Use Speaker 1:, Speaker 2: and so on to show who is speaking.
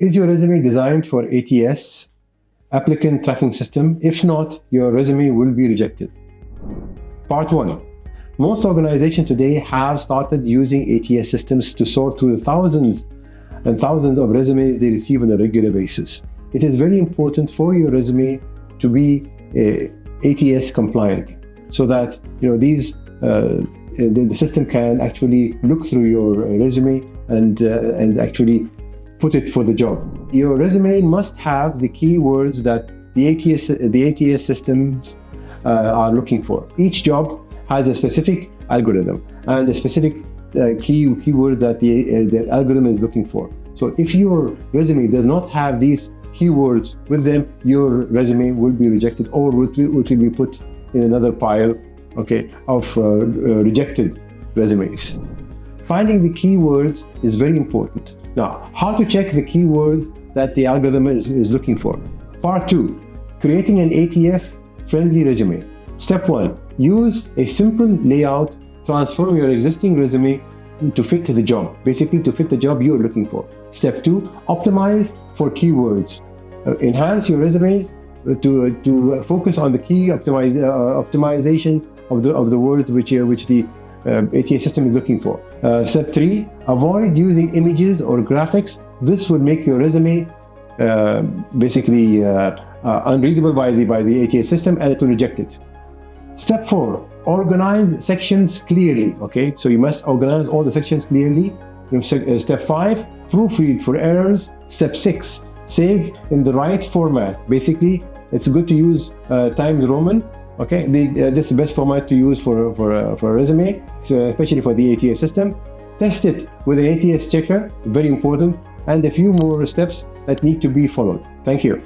Speaker 1: Is your resume designed for ATS, Applicant Tracking System? If not, your resume will be rejected. Part 1. Most organizations today have started using ATS systems to sort through the thousands and thousands of resumes they receive on a regular basis. It is very important for your resume to be ATS compliant, so that the system can actually look through your resume and actually put it for the job. Your resume must have the keywords that the ATS systems are looking for. Each job has a specific algorithm and a specific keyword that the algorithm is looking for. So if your resume does not have these keywords with them, your resume will be rejected, or it will be put in another pile, of rejected resumes. Finding the keywords is very important. Now, how to check the keyword that the algorithm is looking for? Part 2, creating an ATS-friendly resume. Step 1, use a simple layout. Transform your existing resume to fit the job, basically to fit the job you're looking for. Step 2, optimize for keywords. Enhance your resumes to focus on the key optimization of the words which the ATS system is looking for. Step 3, avoid using images or graphics. This will make your resume unreadable by the ATS system, and it will reject it. Step 4, organize sections clearly. So you must organize all the sections clearly. Step 5, proofread for errors. Step 6, save in the right format. Basically, it's good to use Times Roman. This is the best format to use for a resume, so especially for the ATS system. Test it with an ATS checker, very important, and a few more steps that need to be followed. Thank you.